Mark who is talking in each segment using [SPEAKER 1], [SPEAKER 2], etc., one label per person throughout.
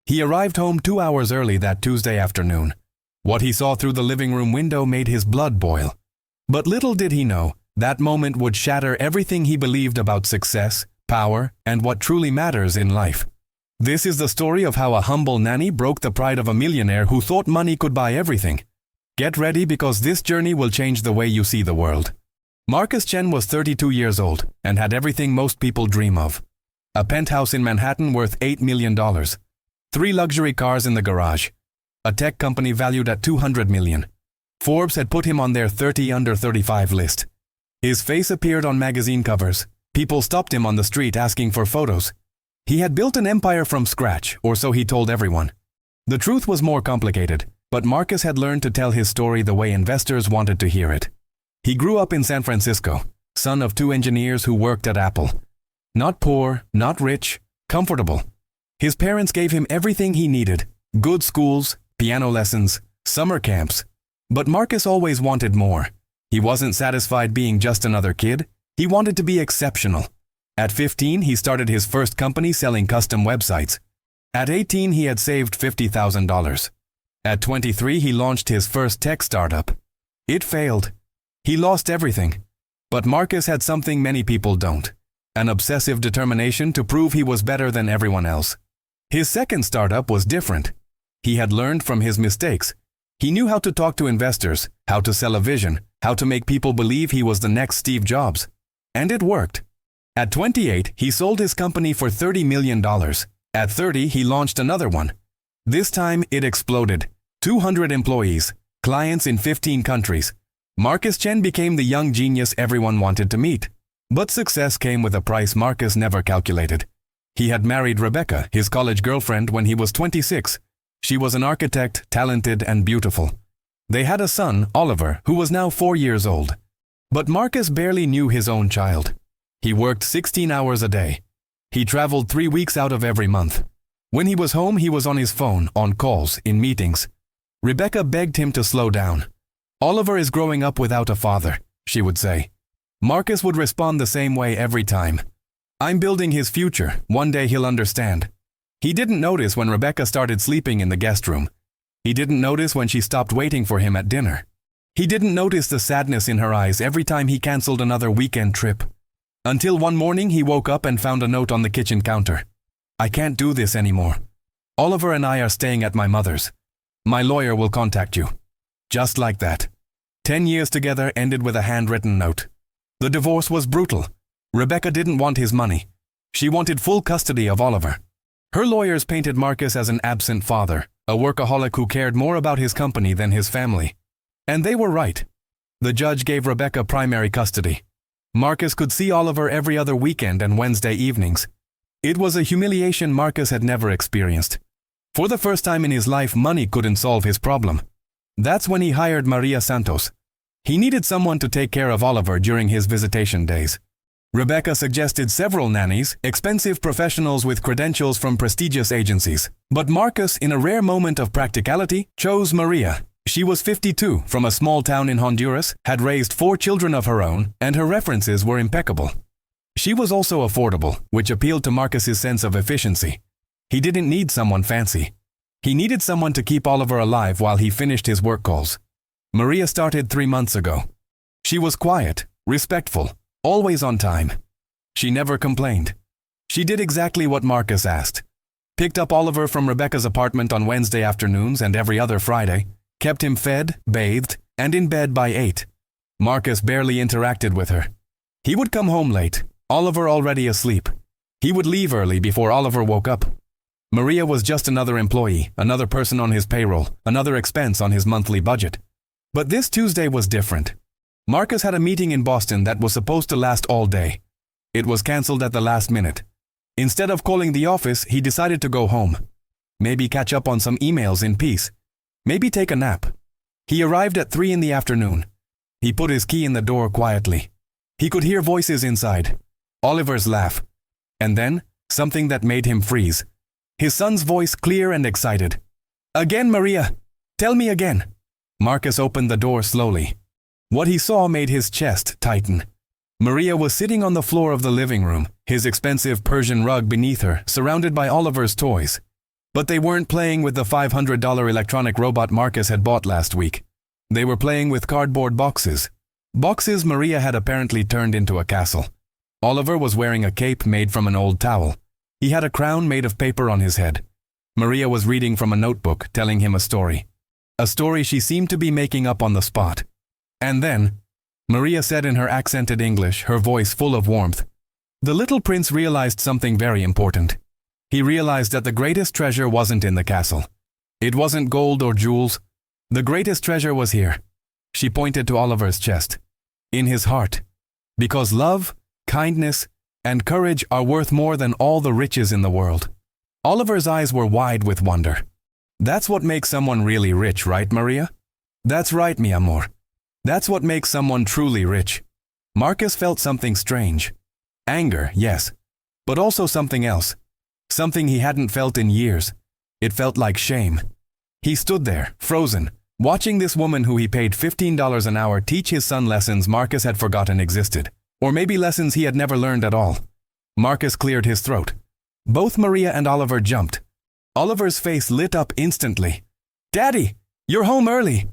[SPEAKER 1] He arrived home 2 hours early that Tuesday afternoon. What he saw through the living room window made his blood boil. But little did he know, that moment would shatter everything he believed about success, power, and what truly matters in life. This is the story of how a humble nanny broke the pride of a millionaire who thought money could buy everything. Get ready because this journey will change the way you see the world. Marcus Chen was 32 years old and had everything most people dream of. A penthouse in Manhattan worth $8 million. 3 luxury cars in the garage. A tech company valued at $200 million. Forbes had put him on their 30 under 35 list. His face appeared on magazine covers. People stopped him on the street asking for photos. He had built an empire from scratch, or so he told everyone. The truth was more complicated, but Marcus had learned to tell his story the way investors wanted to hear it. He grew up in San Francisco, son of 2 engineers who worked at Apple. Not poor, not rich, comfortable. His parents gave him everything he needed: good schools, piano lessons, summer camps. But Marcus always wanted more. He wasn't satisfied being just another kid. He wanted to be exceptional. At 15, he started his first company selling custom websites. At 18, he had saved $50,000. At 23, he launched his first tech startup. It failed. He lost everything. But Marcus had something many people don't: an obsessive determination to prove he was better than everyone else. His second startup was different. He had learned from his mistakes. He knew how to talk to investors, how to sell a vision, how to make people believe he was the next Steve Jobs. And it worked. At 28, he sold his company for $30 million. At 30, he launched another one. This time, it exploded. 200 employees, clients in 15 countries. Marcus Chen became the young genius everyone wanted to meet. But success came with a price Marcus never calculated. He had married Rebecca, his college girlfriend, when he was 26. She was an architect, talented and beautiful. They had a son, Oliver, who was now 4 years old. But Marcus barely knew his own child. He worked 16 hours a day. He traveled 3 weeks out of every month. When he was home, he was on his phone, on calls, in meetings. Rebecca begged him to slow down. "Oliver is growing up without a father," she would say. Marcus would respond the same way every time. "I'm building his future. One day he'll understand." He didn't notice when Rebecca started sleeping in the guest room. He didn't notice when she stopped waiting for him at dinner. He didn't notice the sadness in her eyes every time he canceled another weekend trip. Until one morning he woke up and found a note on the kitchen counter. "I can't do this anymore. Oliver and I are staying at my mother's. My lawyer will contact you." Just like that. 10 years together ended with a handwritten note. The divorce was brutal. Rebecca didn't want his money. She wanted full custody of Oliver. Her lawyers painted Marcus as an absent father, a workaholic who cared more about his company than his family. And they were right. The judge gave Rebecca primary custody. Marcus could see Oliver every other weekend and Wednesday evenings. It was a humiliation Marcus had never experienced. For the first time in his life, money couldn't solve his problem. That's when he hired Maria Santos. He needed someone to take care of Oliver during his visitation days. Rebecca suggested several nannies, expensive professionals with credentials from prestigious agencies. But Marcus, in a rare moment of practicality, chose Maria. She was 52, from a small town in Honduras, had raised 4 children of her own, and her references were impeccable. She was also affordable, which appealed to Marcus's sense of efficiency. He didn't need someone fancy. He needed someone to keep Oliver alive while he finished his work calls. Maria started 3 months ago. She was quiet, respectful, always on time. She never complained. She did exactly what Marcus asked. Picked up Oliver from Rebecca's apartment on Wednesday afternoons and every other Friday, kept him fed, bathed, and in bed by 8. Marcus barely interacted with her. He would come home late, Oliver already asleep. He would leave early before Oliver woke up. Maria was just another employee, another person on his payroll, another expense on his monthly budget. But this Tuesday was different. Marcus had a meeting in Boston that was supposed to last all day. It was canceled at the last minute. Instead of calling the office, he decided to go home. Maybe catch up on some emails in peace. Maybe take a nap. He arrived at 3 in the afternoon. He put his key in the door quietly. He could hear voices inside. Oliver's laugh. And then, something that made him freeze. His son's voice, clear and excited. "Again, Maria! Tell me again!" Marcus opened the door slowly. What he saw made his chest tighten. Maria was sitting on the floor of the living room, his expensive Persian rug beneath her, surrounded by Oliver's toys. But they weren't playing with the $500 electronic robot Marcus had bought last week. They were playing with cardboard boxes. Boxes Maria had apparently turned into a castle. Oliver was wearing a cape made from an old towel. He had a crown made of paper on his head. Maria was reading from a notebook, telling him a story. A story she seemed to be making up on the spot. And then, Maria said in her accented English, her voice full of warmth, the little prince realized something very important. He realized that the greatest treasure wasn't in the castle. It wasn't gold or jewels. The greatest treasure was here. She pointed to Oliver's chest. In his heart. Because love, kindness, and courage are worth more than all the riches in the world. Oliver's eyes were wide with wonder. That's what makes someone really rich, right, Maria? That's right, mi amor. That's what makes someone truly rich. Marcus felt something strange. Anger, yes. But also something else. Something he hadn't felt in years. It felt like shame. He stood there, frozen, watching this woman who he paid $15 an hour teach his son lessons Marcus had forgotten existed. Or maybe lessons he had never learned at all. Marcus cleared his throat. Both Maria and Oliver jumped. Oliver's face lit up instantly. Daddy, you're home early.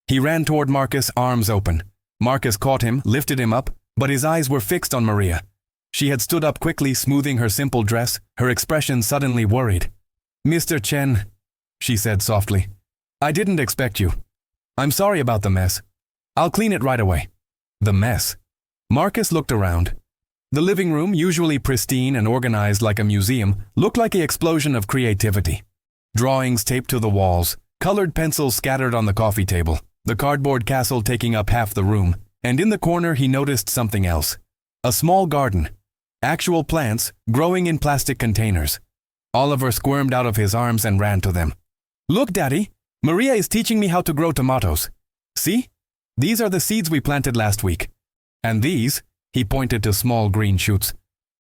[SPEAKER 1] He ran toward Marcus, arms open. Marcus caught him, lifted him up, but his eyes were fixed on Maria. She had stood up quickly, smoothing her simple dress, her expression suddenly worried. Mr. Chen, she said softly, I didn't expect you. I'm sorry about the mess. I'll clean it right away. The mess. Marcus looked around. The living room, usually pristine and organized like a museum, looked like an explosion of creativity. Drawings taped to the walls, colored pencils scattered on the coffee table, the cardboard castle taking up half the room, and in the corner he noticed something else. A small garden. Actual plants, growing in plastic containers. Oliver squirmed out of his arms and ran to them. Look, Daddy, Maria is teaching me how to grow tomatoes. See? These are the seeds we planted last week. And these, he pointed to small green shoots.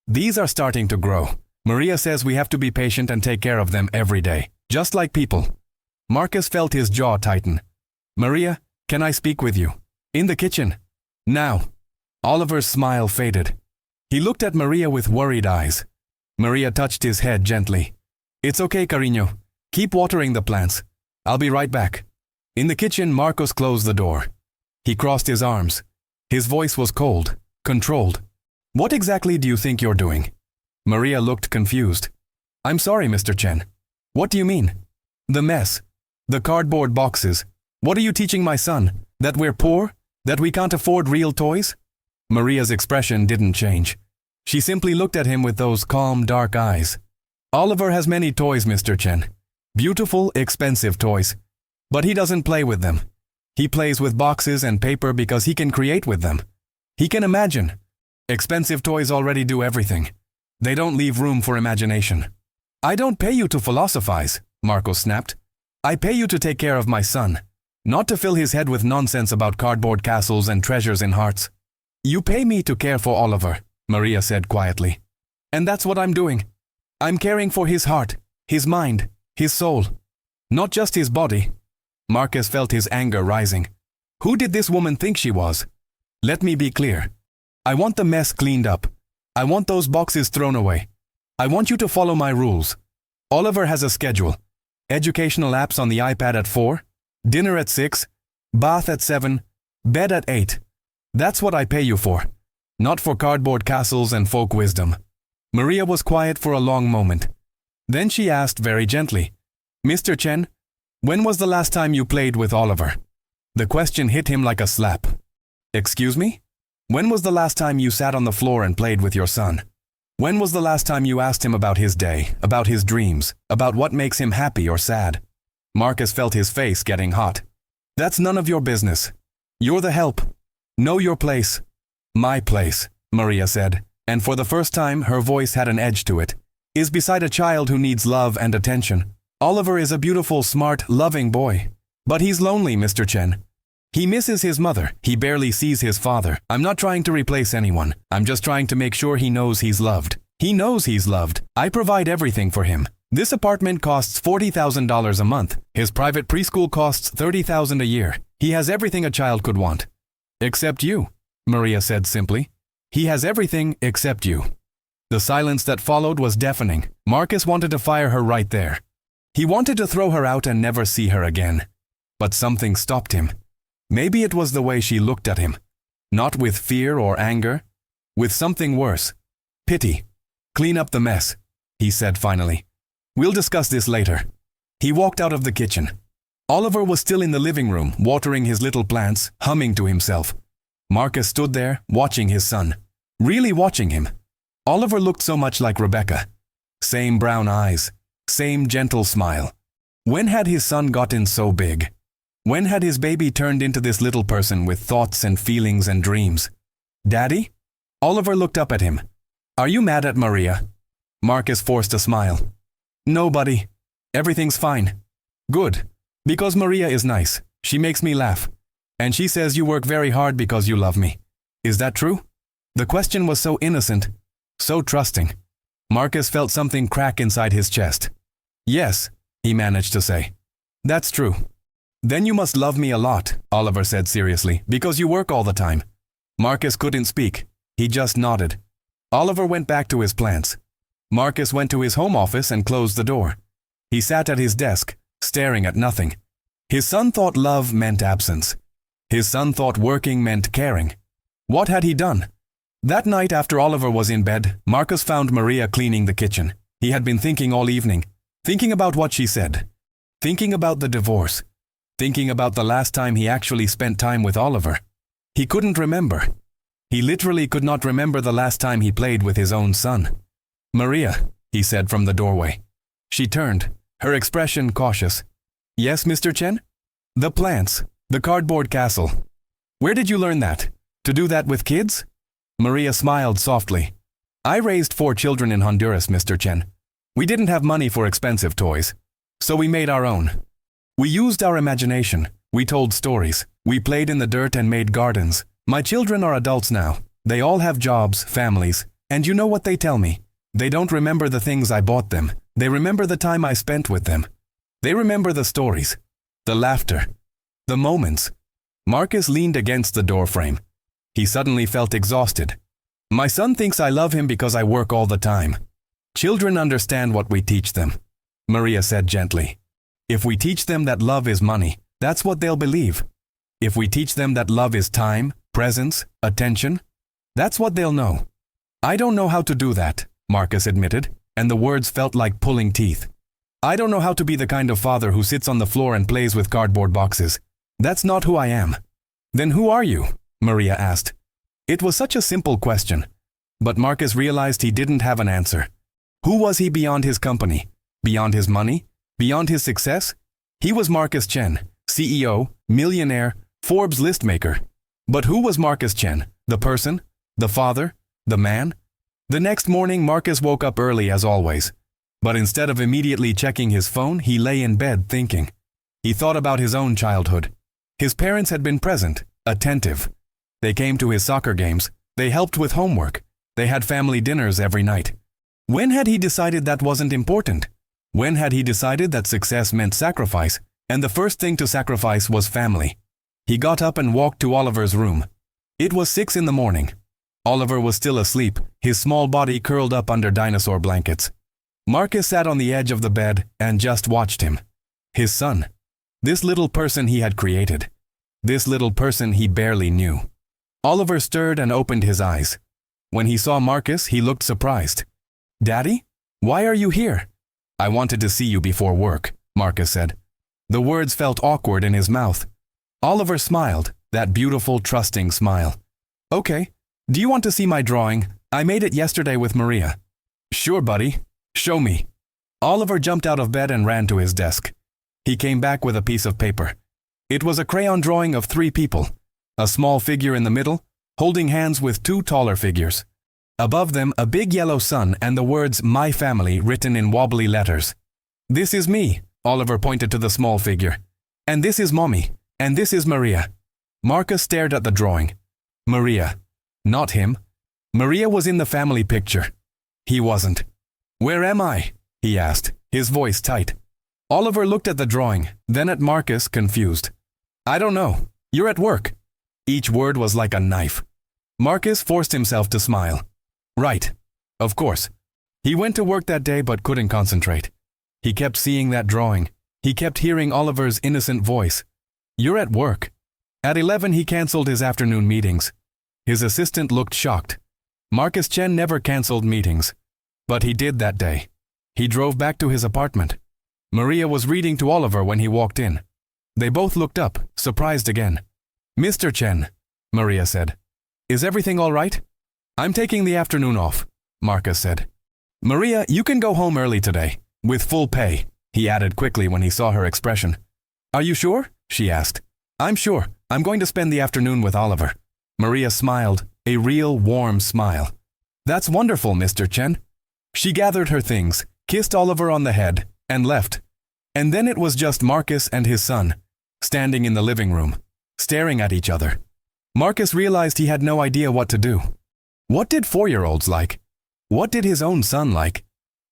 [SPEAKER 1] These are starting to grow. Maria says we have to be patient and take care of them every day, just like people. Marcus felt his jaw tighten. Maria, can I speak with you? In the kitchen. Now. Oliver's smile faded. He looked at Maria with worried eyes. Maria touched his head gently. It's okay, cariño. Keep watering the plants. I'll be right back. In the kitchen, Marcos closed the door. He crossed his arms. His voice was cold, controlled. What exactly do you think you're doing? Maria looked confused. I'm sorry, Mr. Chen. What do you mean? The mess. The cardboard boxes. What are you teaching my son? That we're poor? That we can't afford real toys? Maria's expression didn't change. She simply looked at him with those calm, dark eyes. Oliver has many toys, Mr. Chen. Beautiful, expensive toys. But he doesn't play with them. He plays with boxes and paper because he can create with them. He can imagine. Expensive toys already do everything. They don't leave room for imagination. I don't pay you to philosophize, Marco snapped. I pay you to take care of my son, not to fill his head with nonsense about cardboard castles and treasures in hearts. You pay me to care for Oliver, Maria said quietly. And that's what I'm doing. I'm caring for his heart, his mind, his soul. Not just his body. Marcus felt his anger rising. Who did this woman think she was? Let me be clear. I want the mess cleaned up. I want those boxes thrown away. I want you to follow my rules. Oliver has a schedule. Educational apps on the iPad at 4, dinner at 6, bath at 7, bed at 8. That's what I pay you for. Not for cardboard castles and folk wisdom. Maria was quiet for a long moment. Then she asked very gently, Mr. Chen, when was the last time you played with Oliver? The question hit him like a slap. Excuse me? When was the last time you sat on the floor and played with your son? When was the last time you asked him about his day, about his dreams, about what makes him happy or sad? Marcus felt his face getting hot. That's none of your business. You're the help. Know your place. My place, Maria said, and for the first time her voice had an edge to it, is beside a child who needs love and attention. Oliver is a beautiful, smart, loving boy. But he's lonely, Mr. Chen. He misses his mother. He barely sees his father. I'm not trying to replace anyone. I'm just trying to make sure he knows he's loved. He knows he's loved. I provide everything for him. This apartment costs $40,000 a month. His private preschool costs $30,000 a year. He has everything a child could want. Except you, Maria said simply. He has everything except you. The silence that followed was deafening. Marcus wanted to fire her right there. He wanted to throw her out and never see her again. But something stopped him. Maybe it was the way she looked at him. Not with fear or anger, with something worse. Pity. "Clean up the mess," he said finally. "We'll discuss this later." He walked out of the kitchen. Oliver was still in the living room, watering his little plants, humming to himself. Marcus stood there, watching his son. Really watching him. Oliver looked so much like Rebecca. Same brown eyes, same gentle smile. When had his son gotten so big? When had his baby turned into this little person with thoughts and feelings and dreams? "Daddy?" Oliver looked up at him. "Are you mad at Maria?" Marcus forced a smile. "No, buddy. Everything's fine." "Good. Because Maria is nice. She makes me laugh. And she says you work very hard because you love me. Is that true?" The question was so innocent, so trusting. Marcus felt something crack inside his chest. "Yes," he managed to say. "That's true." "Then you must love me a lot," Oliver said seriously, "because you work all the time." Marcus couldn't speak. He just nodded. Oliver went back to his plants. Marcus went to his home office and closed the door. He sat at his desk, staring at nothing. His son thought love meant absence. His son thought working meant caring. What had he done? That night after Oliver was in bed, Marcus found Maria cleaning the kitchen. He had been thinking all evening, thinking about what she said, thinking about the divorce, thinking about the last time he actually spent time with Oliver. He couldn't remember. He literally could not remember the last time he played with his own son. "Maria," he said from the doorway. She turned, her expression cautious. "Yes, Mr. Chen?" "The plants, the cardboard castle. Where did you learn that? To do that with kids?" Maria smiled softly. "I raised 4 children in Honduras, Mr. Chen. We didn't have money for expensive toys, so we made our own. We used our imagination, we told stories, we played in the dirt and made gardens. My children are adults now. They all have jobs, families, and you know what they tell me? They don't remember the things I bought them. They remember the time I spent with them. They remember the stories, the laughter, the moments." Marcus leaned against the doorframe. He suddenly felt exhausted. "My son thinks I love him because I work all the time." "Children understand what we teach them," Maria said gently. "If we teach them that love is money, that's what they'll believe. If we teach them that love is time, presence, attention, that's what they'll know." "I don't know how to do that," Marcus admitted, and the words felt like pulling teeth. "I don't know how to be the kind of father who sits on the floor and plays with cardboard boxes. That's not who I am." "Then who are you?" Maria asked. It was such a simple question, but Marcus realized he didn't have an answer. Who was he beyond his company? Beyond his money? Beyond his success? He was Marcus Chen, CEO, millionaire, Forbes list maker. But who was Marcus Chen? The person? The father? The man? The next morning, Marcus woke up early as always. But instead of immediately checking his phone, he lay in bed thinking. He thought about his own childhood. His parents had been present, attentive. They came to his soccer games. They helped with homework. They had family dinners every night. When had he decided that wasn't important? When had he decided that success meant sacrifice, and the first thing to sacrifice was family? He got up and walked to Oliver's room. It was 6 in the morning. Oliver was still asleep, his small body curled up under dinosaur blankets. Marcus sat on the edge of the bed and just watched him. His son. This little person he had created. This little person he barely knew. Oliver stirred and opened his eyes. When he saw Marcus, he looked surprised. "Daddy? Why are you here?" "I wanted to see you before work," Marcus said. The words felt awkward in his mouth. Oliver smiled, that beautiful, trusting smile. "Okay. Do you want to see my drawing? I made it yesterday with Maria." "Sure, buddy. Show me." Oliver jumped out of bed and ran to his desk. He came back with a piece of paper. It was a crayon drawing of 3 people. A small figure in the middle, holding hands with 2 taller figures. Above them, a big yellow sun and the words "My Family" written in wobbly letters. "This is me," Oliver pointed to the small figure. "And this is Mommy. And this is Maria." Marcus stared at the drawing. Maria. Not him. Maria was in the family picture. He wasn't. "Where am I?" he asked, his voice tight. Oliver looked at the drawing, then at Marcus, confused. "I don't know. You're at work." Each word was like a knife. Marcus forced himself to smile. "Right. Of course." He went to work that day but couldn't concentrate. He kept seeing that drawing. He kept hearing Oliver's innocent voice. "You're at work." At 11 he cancelled his afternoon meetings. His assistant looked shocked. Marcus Chen never cancelled meetings. But he did that day. He drove back to his apartment. Maria was reading to Oliver when he walked in. They both looked up, surprised again. "Mr. Chen," Maria said. "Is everything all right?" "I'm taking the afternoon off," Marcus said. "Maria, you can go home early today, with full pay," he added quickly when he saw her expression. "Are you sure?" she asked. "I'm sure. I'm going to spend the afternoon with Oliver." Maria smiled, a real warm smile. "That's wonderful, Mr. Chen." She gathered her things, kissed Oliver on the head, and left. And then it was just Marcus and his son, standing in the living room, staring at each other. Marcus realized he had no idea what to do. What did 4-year-olds like? What did his own son like?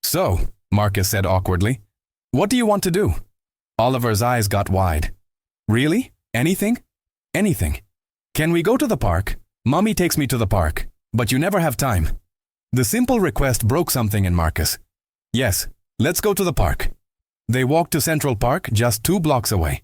[SPEAKER 1] "So," Marcus said awkwardly, "what do you want to do?" Oliver's eyes got wide. "Really? Anything?" "Anything. Can we go to the park? Mommy takes me to the park, but you never have time." The simple request broke something in Marcus. "Yes, let's go to the park." They walked to Central Park, just 2 blocks away.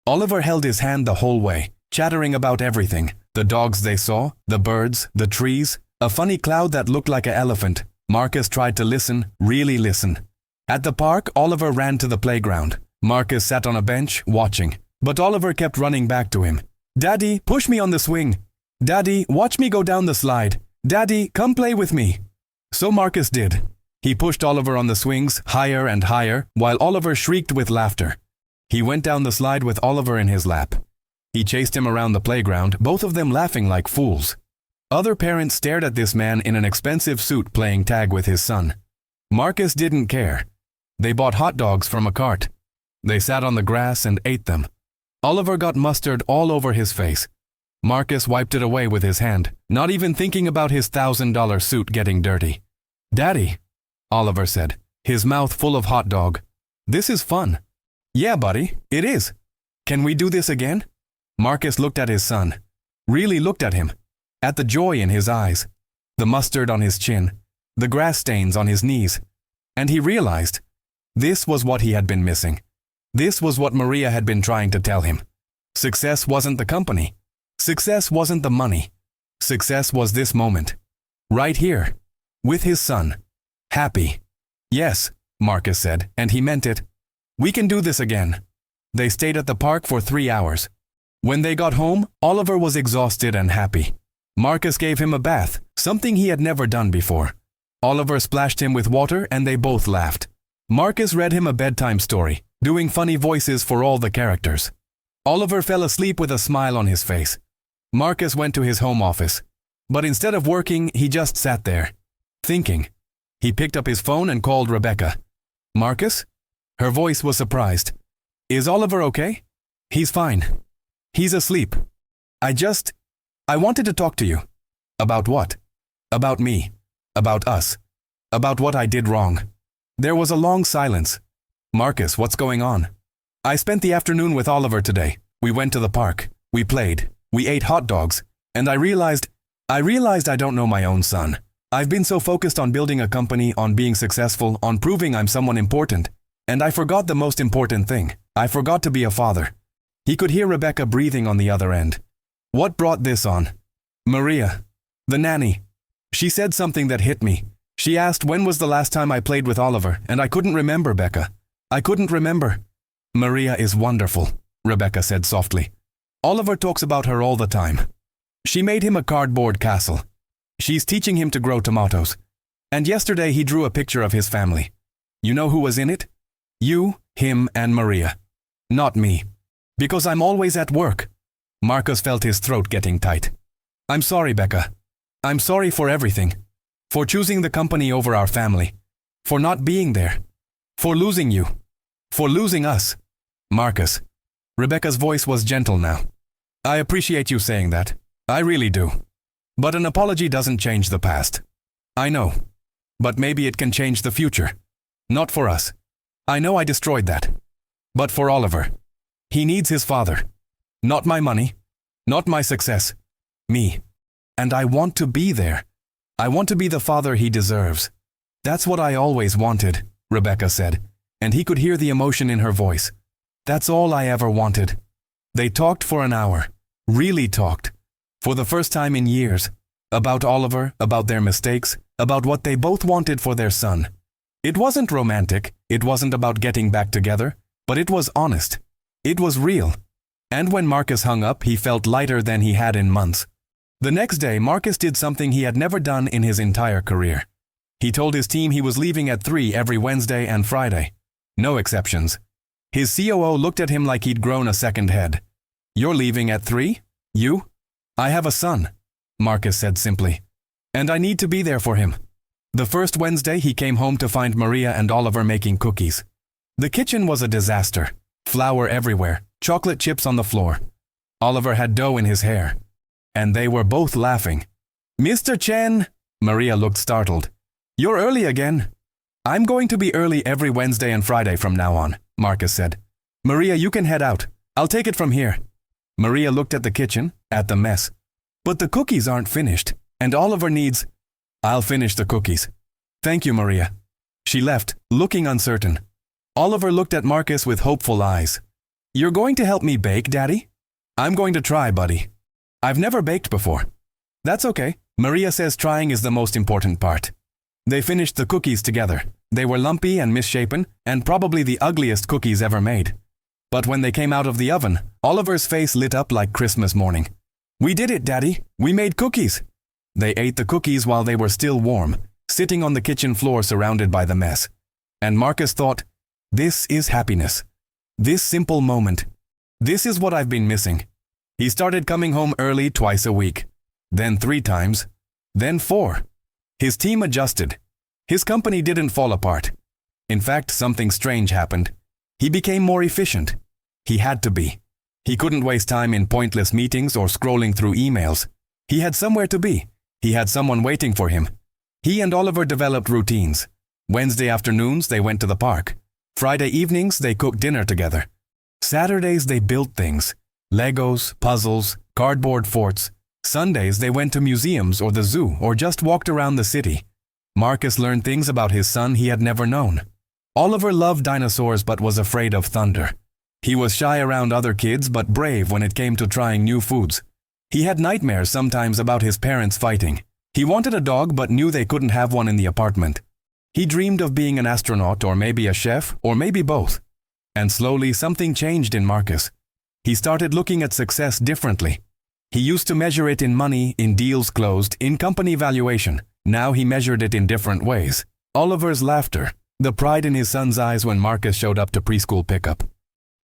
[SPEAKER 1] Oliver held his hand the whole way, chattering about everything. The dogs they saw, the birds, the trees, a funny cloud that looked like an elephant. Marcus tried to listen, really listen. At the park, Oliver ran to the playground. Marcus sat on a bench, watching. But Oliver kept running back to him. "Daddy, push me on the swing. Daddy, watch me go down the slide. Daddy, come play with me." So Marcus did. He pushed Oliver on the swings, higher and higher, while Oliver shrieked with laughter. He went down the slide with Oliver in his lap. He chased him around the playground, both of them laughing like fools. Other parents stared at this man in an expensive suit playing tag with his son. Marcus didn't care. They bought hot dogs from a cart. They sat on the grass and ate them. Oliver got mustard all over his face. Marcus wiped it away with his hand, not even thinking about his $1,000 suit getting dirty. "Daddy," Oliver said, his mouth full of hot dog. "This is fun." "Yeah, buddy, it is. Can we do this again?" Marcus looked at his son. Really looked at him. At the joy in his eyes. The mustard on his chin. The grass stains on his knees. And he realized this was what he had been missing. This was what Maria had been trying to tell him. Success wasn't the company. Success wasn't the money. Success was this moment. Right here. With his son. Happy. "Yes," Marcus said, and he meant it. "We can do this again." They stayed at the park for 3 hours. When they got home, Oliver was exhausted and happy. Marcus gave him a bath, something he had never done before. Oliver splashed him with water and they both laughed. Marcus read him a bedtime story, doing funny voices for all the characters. Oliver fell asleep with a smile on his face. Marcus went to his home office. But instead of working, he just sat there, thinking. He picked up his phone and called Rebecca. "Marcus?" Her voice was surprised. "Is Oliver okay?" "He's fine. He's asleep. I wanted to talk to you." "About what?" "About me. About us. About what I did wrong." There was a long silence. "Marcus, what's going on?" "I spent the afternoon with Oliver today. We went to the park. We played. We ate hot dogs. And I realized I don't know my own son. I've been so focused on building a company, on being successful, on proving I'm someone important. And I forgot the most important thing. I forgot to be a father." He could hear Rebecca breathing on the other end. "What brought this on?" "Maria. The nanny. She said something that hit me. She asked when was the last time I played with Oliver, and I couldn't remember, Becca. I couldn't remember." "Maria is wonderful," Rebecca said softly. "Oliver talks about her all the time. She made him a cardboard castle. She's teaching him to grow tomatoes. And yesterday he drew a picture of his family. You know who was in it? You, him, and Maria. Not me. Because I'm always at work." Marcus felt his throat getting tight. "I'm sorry, Becca. I'm sorry for everything. For choosing the company over our family. For not being there. For losing you. For losing us." "Marcus." Rebecca's voice was gentle now. "I appreciate you saying that. I really do. But an apology doesn't change the past. I know. But maybe it can change the future. Not for us. I know I destroyed that. But for Oliver. He needs his father. Not my money. Not my success. Me. And I want to be there. I want to be the father he deserves. That's what I always wanted," Rebecca said. and he could hear the emotion in her voice. That's all I ever wanted. They talked for an hour. Really talked. For the first time in years. About Oliver, about their mistakes, about what they both wanted for their son. It wasn't romantic, it wasn't about getting back together, but it was honest. It was real. And when Marcus hung up, he felt lighter than he had in months. The next day, Marcus did something he had never done in his entire career. He told his team he was leaving at 3 every Wednesday and Friday. No exceptions. His COO looked at him like he'd grown a second head. You're leaving at 3? You? I have a son, Marcus said simply. And I need to be there for him. The first Wednesday, he came home to find Maria and Oliver making cookies. The kitchen was a disaster. Flour everywhere, chocolate chips on the floor. Oliver had dough in his hair. And they were both laughing. Mr. Chen, Maria looked startled. You're early again. I'm going to be early every Wednesday and Friday from now on, Marcus said. Maria, you can head out. I'll take it from here. Maria looked at the kitchen, at the mess. But the cookies aren't finished, and Oliver needs... I'll finish the cookies. Thank you, Maria. She left, looking uncertain. Oliver looked at Marcus with hopeful eyes. You're going to help me bake, Daddy? I'm going to try, buddy. I've never baked before. That's okay. Maria says trying is the most important part. They finished the cookies together. They were lumpy and misshapen, and probably the ugliest cookies ever made. But when they came out of the oven, Oliver's face lit up like Christmas morning. We did it, Daddy. We made cookies. They ate the cookies while they were still warm, sitting on the kitchen floor surrounded by the mess. And Marcus thought, this is happiness. This simple moment. This is what I've been missing. He started coming home early twice a week. Then 3 times. Then 4. His team adjusted. His company didn't fall apart. In fact, something strange happened. He became more efficient. He had to be. He couldn't waste time in pointless meetings or scrolling through emails. He had somewhere to be. He had someone waiting for him. He and Oliver developed routines. Wednesday afternoons, they went to the park. Friday evenings, they cooked dinner together. Saturdays, they built things. Legos, puzzles, cardboard forts. Sundays, they went to museums or the zoo or just walked around the city. Marcus learned things about his son he had never known. Oliver loved dinosaurs but was afraid of thunder. He was shy around other kids but brave when it came to trying new foods. He had nightmares sometimes about his parents fighting. He wanted a dog but knew they couldn't have one in the apartment. He dreamed of being an astronaut or maybe a chef or maybe both. And slowly something changed in Marcus. He started looking at success differently. He used to measure it in money, in deals closed, in company valuation. Now he measured it in different ways. Oliver's laughter, the pride in his son's eyes when Marcus showed up to preschool pickup.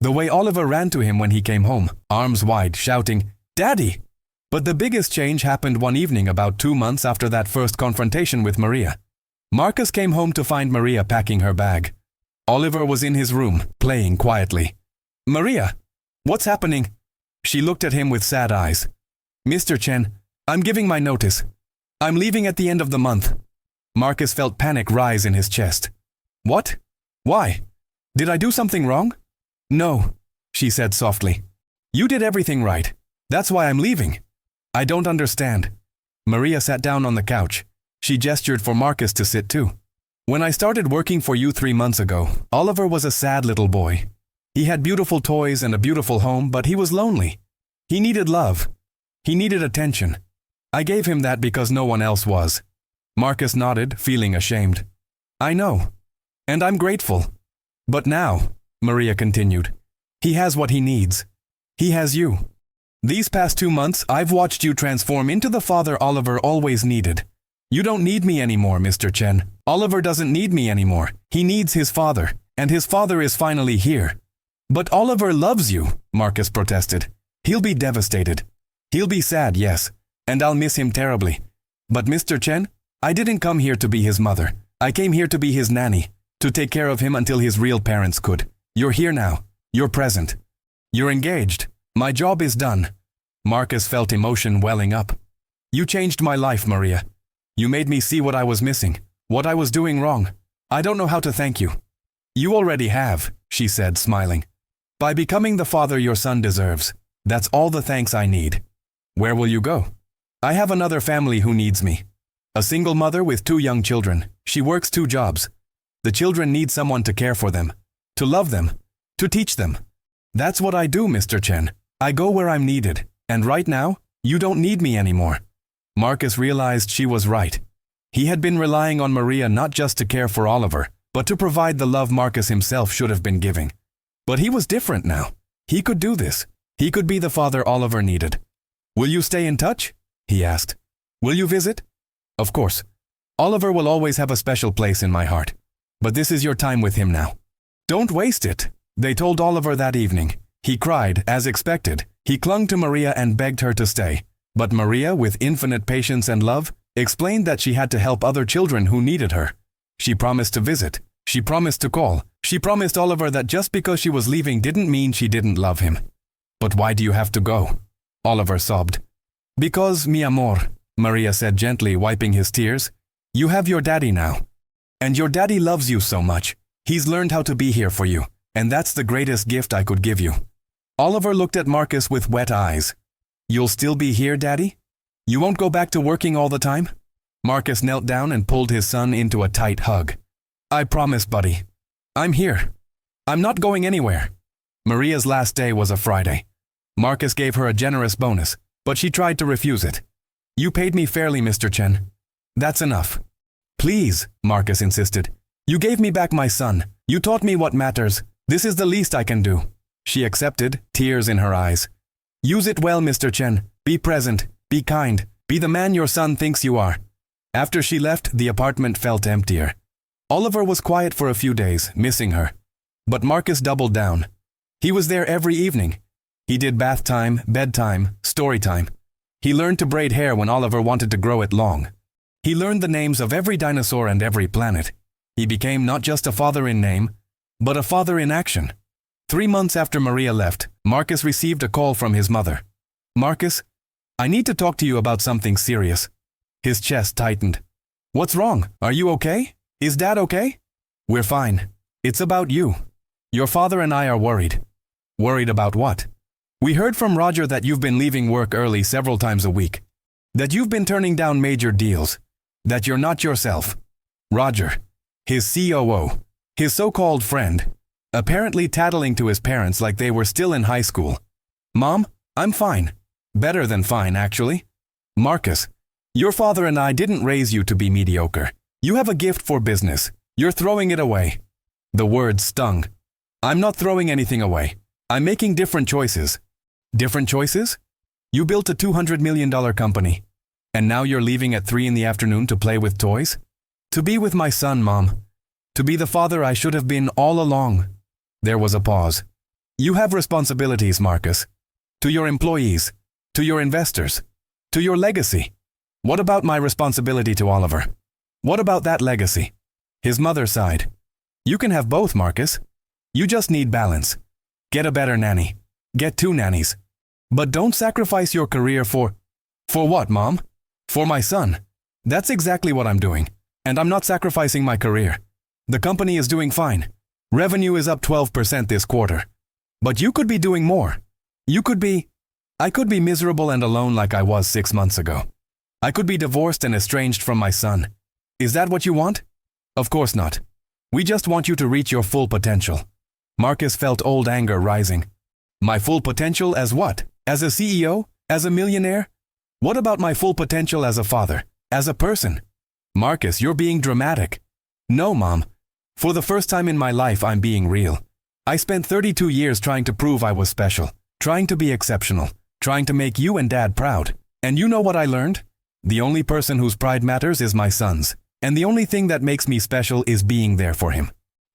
[SPEAKER 1] The way Oliver ran to him when he came home, arms wide, shouting, "Daddy!" But the biggest change happened one evening about 2 months after that first confrontation with Maria. Marcus came home to find Maria packing her bag. Oliver was in his room, playing quietly. "Maria, what's happening?" She looked at him with sad eyes. "Mr. Chen, I'm giving my notice. I'm leaving at the end of the month." Marcus felt panic rise in his chest. "What? Why? Did I do something wrong?" "No," she said softly. "You did everything right. That's why I'm leaving." "I don't understand." Maria sat down on the couch. She gestured for Marcus to sit too. "When I started working for you 3 months ago, Oliver was a sad little boy. He had beautiful toys and a beautiful home, but he was lonely. He needed love. He needed attention. I gave him that because no one else was." Marcus nodded, feeling ashamed. "I know. And I'm grateful. But now," Maria continued, "he has what he needs. He has you. These past 2 months, I've watched you transform into the father Oliver always needed. You don't need me anymore, Mr. Chen. Oliver doesn't need me anymore. He needs his father, and his father is finally here." "But Oliver loves you," Marcus protested. "He'll be devastated. He'll be sad, yes, and I'll miss him terribly. But Mr. Chen, I didn't come here to be his mother. I came here to be his nanny, to take care of him until his real parents could. You're here now. You're present. You're engaged. My job is done." Marcus felt emotion welling up. "You changed my life, Maria. You made me see what I was missing, what I was doing wrong. I don't know how to thank you." "You already have," she said, smiling. "By becoming the father your son deserves. That's all the thanks I need." "Where will you go?" "I have another family who needs me. A single mother with 2 young children. She works 2 jobs. The children need someone to care for them. to love them, to teach them. That's what I do, Mr. Chen. I go where I'm needed, and right now, you don't need me anymore. Marcus realized she was right. He had been relying on Maria not just to care for Oliver, but to provide the love Marcus himself should have been giving. But he was different now. He could do this. He could be the father Oliver needed. Will you stay in touch? He asked. Will you visit? Of course. Oliver will always have a special place in my heart. But this is your time with him now. Don't waste it, they told Oliver that evening. He cried, as expected. He clung to Maria and begged her to stay. But Maria, with infinite patience and love, explained that she had to help other children who needed her. She promised to visit. She promised to call. She promised Oliver that just because she was leaving didn't mean she didn't love him. But why do you have to go? Oliver sobbed. Because, mi amor, Maria said gently, wiping his tears, you have your daddy now. And your daddy loves you so much. He's learned how to be here for you, and that's the greatest gift I could give you. Oliver looked at Marcus with wet eyes. You'll still be here, Daddy? You won't go back to working all the time? Marcus knelt down and pulled his son into a tight hug. I promise, buddy. I'm here. I'm not going anywhere. Maria's last day was a Friday. Marcus gave her a generous bonus, but she tried to refuse it. You paid me fairly, Mr. Chen. That's enough. Please, Marcus insisted. You gave me back my son. You taught me what matters. This is the least I can do. She accepted, tears in her eyes. Use it well, Mr. Chen. Be present. Be kind. Be the man your son thinks you are. After she left, the apartment felt emptier. Oliver was quiet for a few days, missing her. But Marcus doubled down. He was there every evening. He did bath time, bedtime, story time. He learned to braid hair when Oliver wanted to grow it long. He learned the names of every dinosaur and every planet. He became not just a father in name, but a father in action. 3 months after Maria left, Marcus received a call from his mother. Marcus, I need to talk to you about something serious. His chest tightened. What's wrong? Are you okay? Is Dad okay? We're fine. It's about you. Your father and I are worried. Worried about what? We heard from Roger that you've been leaving work early several times a week. That you've been turning down major deals. That you're not yourself. Roger, his COO, his so-called friend, apparently tattling to his parents like they were still in high school. Mom, I'm fine. Better than fine, actually. Marcus, your father and I didn't raise you to be mediocre. You have a gift for business. You're throwing it away. The words stung. I'm not throwing anything away. I'm making different choices. Different choices? You built a $200 million company. And now you're leaving at 3 in the afternoon to play with toys? To be with my son, Mom. To be the father I should have been all along. There was a pause. You have responsibilities, Marcus. To your employees. To your investors. To your legacy. What about my responsibility to Oliver? What about that legacy? His mother sighed. You can have both, Marcus. You just need balance. Get a better nanny. Get 2 nannies. But don't sacrifice your career for what, Mom? For my son. That's exactly what I'm doing. And I'm not sacrificing my career. The company is doing fine. Revenue is up 12% this quarter. But you could be doing more. I could be miserable and alone like I was 6 months ago. I could be divorced and estranged from my son. Is that what you want? Of course not. We just want you to reach your full potential. Marcus felt old anger rising. My full potential as what? As a CEO? As a millionaire? What about my full potential as a father? As a person? Marcus, you're being dramatic. No, Mom. For the first time in my life, I'm being real. I spent 32 years trying to prove I was special, trying to be exceptional, trying to make you and Dad proud. And you know what I learned? The only person whose pride matters is my son's. And the only thing that makes me special is being there for him.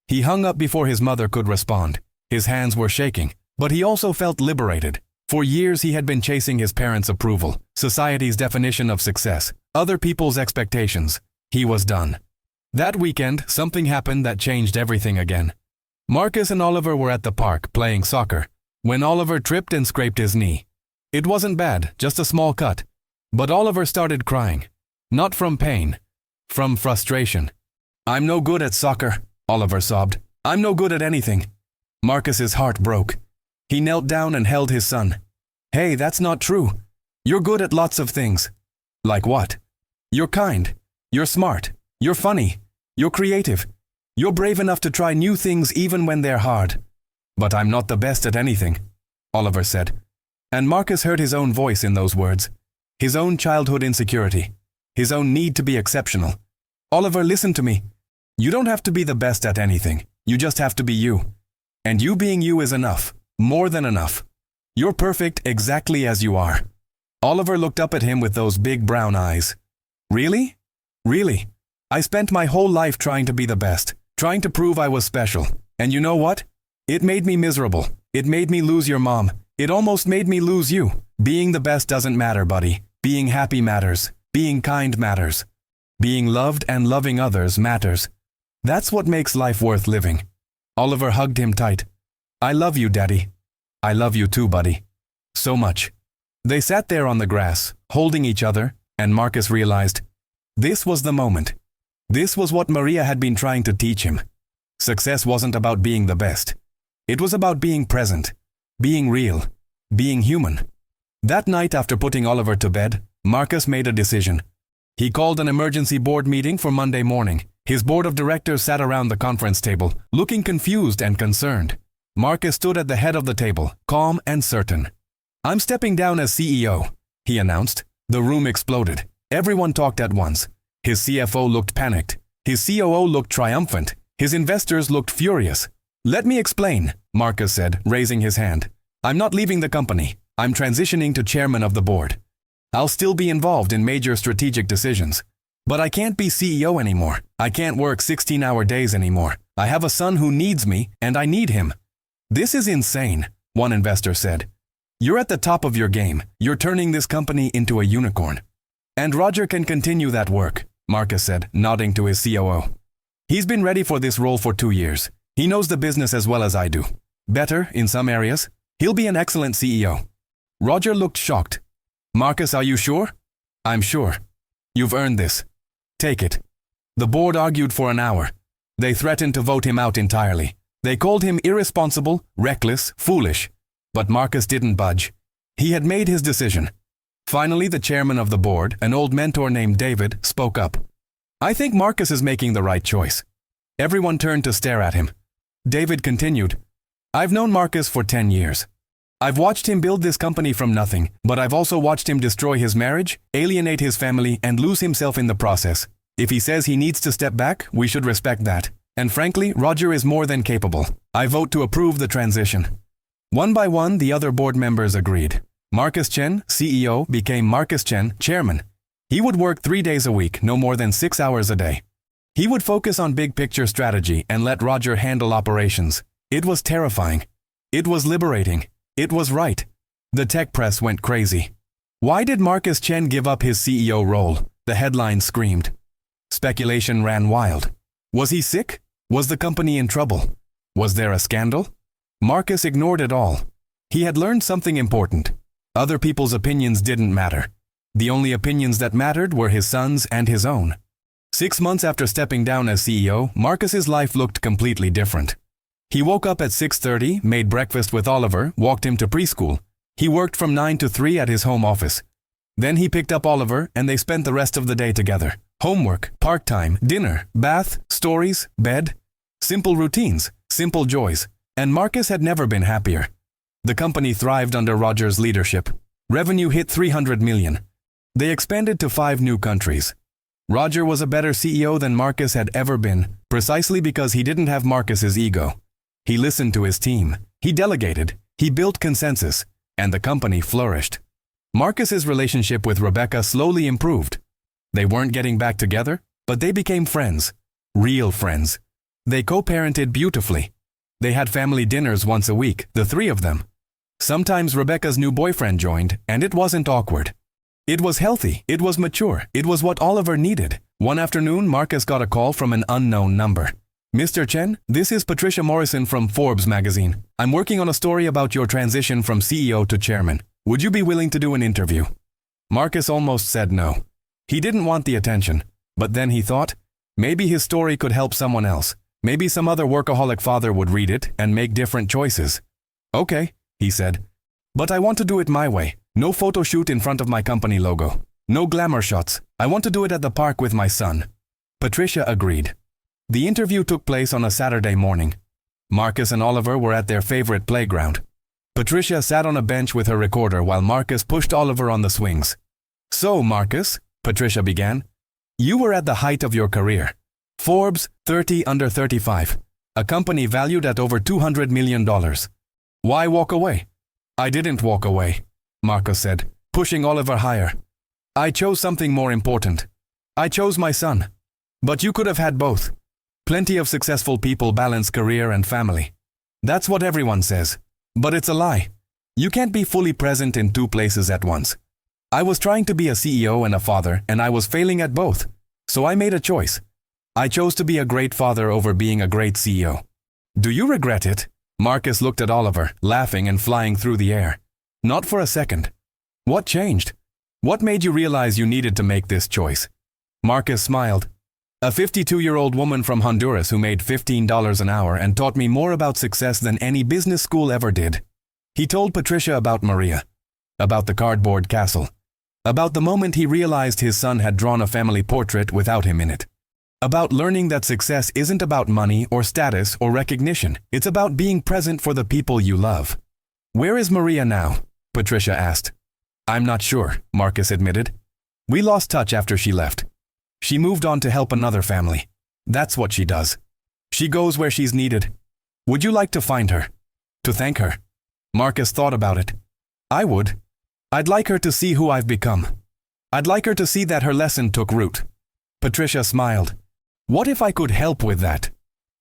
[SPEAKER 1] He hung up before his mother could respond. His hands were shaking, but he also felt liberated. For years he had been chasing his parents' approval, society's definition of success, other people's expectations. He was done. That weekend, something happened that changed everything again. Marcus and Oliver were at the park playing soccer, when Oliver tripped and scraped his knee. It wasn't bad, just a small cut. But Oliver started crying. Not from pain. From frustration. I'm no good at soccer, Oliver sobbed. I'm no good at anything. Marcus's heart broke. He knelt down and held his son. Hey, that's not true. You're good at lots of things. Like what? You're kind. You're smart. You're funny. You're creative. You're brave enough to try new things even when they're hard. But I'm not the best at anything, Oliver said. And Marcus heard his own voice in those words. His own childhood insecurity. His own need to be exceptional. Oliver, listen to me. You don't have to be the best at anything. You just have to be you. And you being you is enough. More than enough. You're perfect exactly as you are. Oliver looked up at him with those big brown eyes. Really? Really? I spent my whole life trying to be the best, trying to prove I was special. And you know what? It made me miserable. It made me lose your mom. It almost made me lose you. Being the best doesn't matter, buddy. Being happy matters. Being kind matters. Being loved and loving others matters. That's what makes life worth living. Oliver hugged him tight. I love you, Daddy. I love you too, buddy. So much. They sat there on the grass, holding each other, and Marcus realized this was the moment. This was what Maria had been trying to teach him. Success wasn't about being the best. It was about being present, being real, being human. That night, after putting Oliver to bed, Marcus made a decision. He called an emergency board meeting for Monday morning. His board of directors sat around the conference table, looking confused and concerned. Marcus stood at the head of the table, calm and certain. I'm stepping down as CEO, he announced. The room exploded. Everyone talked at once. His CFO looked panicked. His COO looked triumphant. His investors looked furious. Let me explain, Marcus said, raising his hand. I'm not leaving the company. I'm transitioning to chairman of the board. I'll still be involved in major strategic decisions. But I can't be CEO anymore. I can't work 16-hour days anymore. I have a son who needs me, and I need him. This is insane, one investor said. You're at the top of your game. You're turning this company into a unicorn. And Roger can continue that work, Marcus said, nodding to his COO. He's been ready for this role for 2 years. He knows the business as well as I do. Better, in some areas. He'll be an excellent CEO. Roger looked shocked. Marcus, are you sure? I'm sure. You've earned this. Take it. The board argued for an hour. They threatened to vote him out entirely. They called him irresponsible, reckless, foolish. But Marcus didn't budge. He had made his decision. Finally, the chairman of the board, an old mentor named David, spoke up. I think Marcus is making the right choice. Everyone turned to stare at him. David continued. I've known Marcus for 10 years. I've watched him build this company from nothing, but I've also watched him destroy his marriage, alienate his family, and lose himself in the process. If he says he needs to step back, we should respect that. And frankly, Roger is more than capable. I vote to approve the transition. One by one, the other board members agreed. Marcus Chen, CEO, became Marcus Chen, chairman. He would work 3 days a week, no more than 6 hours a day. He would focus on big picture strategy and let Roger handle operations. It was terrifying. It was liberating. It was right. The tech press went crazy. Why did Marcus Chen give up his CEO role? The headlines screamed. Speculation ran wild. Was he sick? Was the company in trouble? Was there a scandal? Marcus ignored it all. He had learned something important. Other people's opinions didn't matter. The only opinions that mattered were his son's and his own. 6 months after stepping down as CEO, Marcus's life looked completely different. He woke up at 6:30, made breakfast with Oliver, walked him to preschool. He worked from 9 to 3 at his home office. Then he picked up Oliver and they spent the rest of the day together. Homework, park time, dinner, bath, stories, bed. Simple routines, simple joys. And Marcus had never been happier. The company thrived under Roger's leadership. Revenue hit $300 million. They expanded to 5 new countries. Roger was a better CEO than Marcus had ever been, precisely because he didn't have Marcus's ego. He listened to his team. He delegated. He built consensus. And the company flourished. Marcus's relationship with Rebecca slowly improved. They weren't getting back together, but they became friends. Real friends. They co-parented beautifully. They had family dinners once a week, the 3 of them. Sometimes Rebecca's new boyfriend joined, and it wasn't awkward. It was healthy. It was mature. It was what Oliver needed. One afternoon, Marcus got a call from an unknown number. Mr. Chen, this is Patricia Morrison from Forbes magazine. I'm working on a story about your transition from CEO to chairman. Would you be willing to do an interview? Marcus almost said no. He didn't want the attention. But then he thought, maybe his story could help someone else. Maybe some other workaholic father would read it and make different choices. Okay, he said. But I want to do it my way. No photo shoot in front of my company logo. No glamour shots. I want to do it at the park with my son. Patricia agreed. The interview took place on a Saturday morning. Marcus and Oliver were at their favorite playground. Patricia sat on a bench with her recorder while Marcus pushed Oliver on the swings. "So, Marcus," Patricia began, "you were at the height of your career. Forbes 30 under 35, a company valued at over $200 million. Why walk away?" "I didn't walk away," Marcus said, pushing Oliver higher. "I chose something more important. I chose my son. But you could have had both. Plenty of successful people balance career and family. That's what everyone says. But it's a lie. You can't be fully present in two places at once. I was trying to be a CEO and a father, and I was failing at both. So I made a choice. I chose to be a great father over being a great CEO. Do you regret it?" Marcus looked at Oliver, laughing and flying through the air. "Not for a second." "What changed? What made you realize you needed to make this choice?" Marcus smiled. "A 52-year-old woman from Honduras who made $15 an hour and taught me more about success than any business school ever did." He told Patricia about Maria, about the cardboard castle, about the moment he realized his son had drawn a family portrait without him in it, about learning that success isn't about money or status or recognition. It's about being present for the people you love. "Where is Maria now?" Patricia asked. "I'm not sure," Marcus admitted. "We lost touch after she left. She moved on to help another family. That's what she does. She goes where she's needed. Would you like to find her? To thank her?" Marcus thought about it. "I would. I'd like her to see who I've become. I'd like her to see that her lesson took root." Patricia smiled. "What if I could help with that?"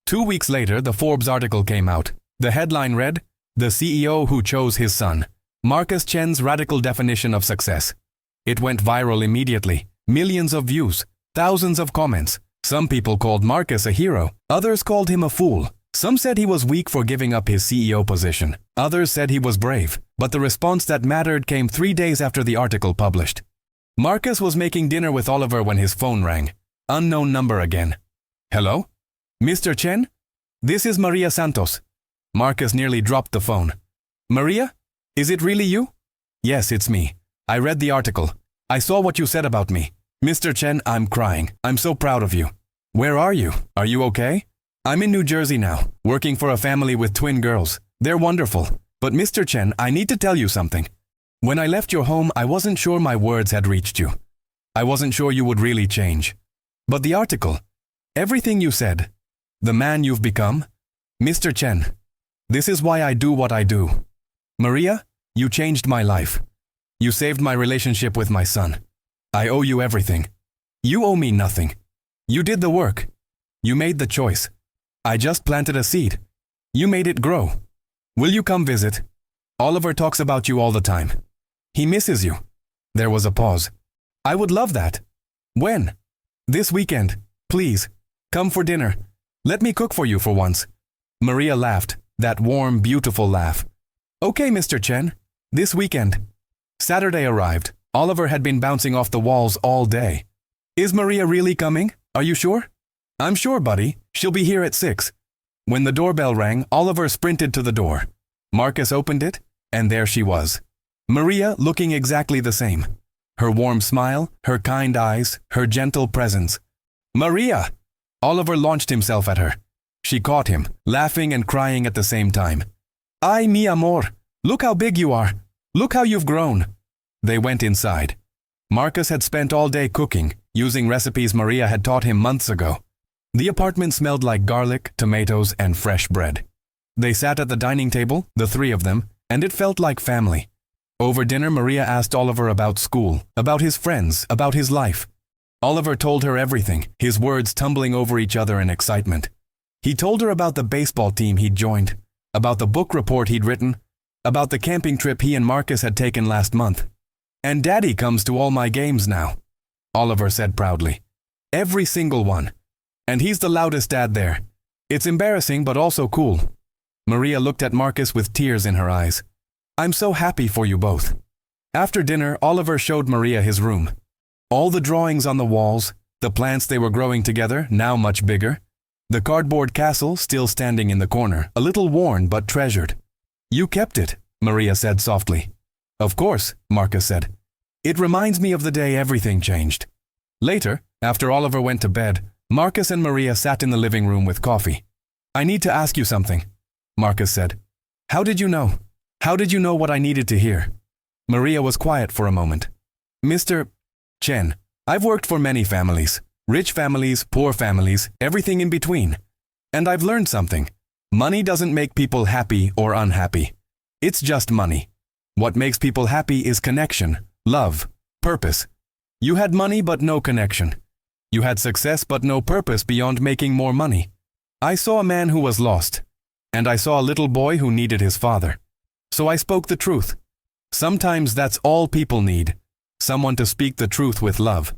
[SPEAKER 1] 2 weeks later, the Forbes article came out. The headline read, "The CEO Who Chose His Son, Marcus Chen's Radical Definition of Success." It went viral immediately. Millions of views. Thousands of comments. Some people called Marcus a hero. Others called him a fool. Some said he was weak for giving up his CEO position. Others said he was brave. But the response that mattered came 3 days after the article published. Marcus was making dinner with Oliver when his phone rang. Unknown number again. "Hello? Mr. Chen? This is Maria Santos." Marcus nearly dropped the phone. "Maria? Is it really you?" "Yes, it's me. I read the article. I saw what you said about me. Mr. Chen, I'm crying. I'm so proud of you." "Where are you? Are you okay?" "I'm in New Jersey now, working for a family with twin girls. They're wonderful. But Mr. Chen, I need to tell you something. When I left your home, I wasn't sure my words had reached you. I wasn't sure you would really change. But the article, everything you said, the man you've become, Mr. Chen, this is why I do what I do. Maria, you changed my life. You saved my relationship with my son. I owe you everything. You owe me nothing. You did the work. You made the choice. I just planted a seed. You made it grow. Will you come visit? Oliver talks about you all the time. He misses you." There was a pause. "I would love that." "When?" "This weekend. Please. Come for dinner. Let me cook for you for once." Maria laughed, that warm, beautiful laugh. "Okay, Mr. Chen. This weekend." Saturday arrived. Oliver had been bouncing off the walls all day. "Is Maria really coming? Are you sure?" "I'm sure, buddy. She'll be here at 6. When the doorbell rang, Oliver sprinted to the door. Marcus opened it, and there she was. Maria looking exactly the same. Her warm smile, her kind eyes, her gentle presence. "Maria!" Oliver launched himself at her. She caught him, laughing and crying at the same time. "Ay, mi amor! Look how big you are! Look how you've grown!" They went inside. Marcus had spent all day cooking, using recipes Maria had taught him months ago. The apartment smelled like garlic, tomatoes, and fresh bread. They sat at the dining table, the 3 of them, and it felt like family. Over dinner, Maria asked Oliver about school, about his friends, about his life. Oliver told her everything, his words tumbling over each other in excitement. He told her about the baseball team he'd joined, about the book report he'd written, about the camping trip he and Marcus had taken last month. "And Daddy comes to all my games now," Oliver said proudly. "Every single one. And he's the loudest dad there. It's embarrassing but also cool." Maria looked at Marcus with tears in her eyes. "I'm so happy for you both." After dinner, Oliver showed Maria his room. All the drawings on the walls, the plants they were growing together, now much bigger, the cardboard castle still standing in the corner, a little worn but treasured. "You kept it," Maria said softly. "Of course," Marcus said. "It reminds me of the day everything changed." Later, after Oliver went to bed, Marcus and Maria sat in the living room with coffee. "I need to ask you something," Marcus said. "How did you know? How did you know what I needed to hear?" Maria was quiet for a moment. "Mr. Chen, I've worked for many families, rich families, poor families, everything in between. And I've learned something. Money doesn't make people happy or unhappy. It's just money. What makes people happy is connection, love, purpose. You had money but no connection. You had success but no purpose beyond making more money. I saw a man who was lost, and I saw a little boy who needed his father. So I spoke the truth. Sometimes that's all people need, someone to speak the truth with love."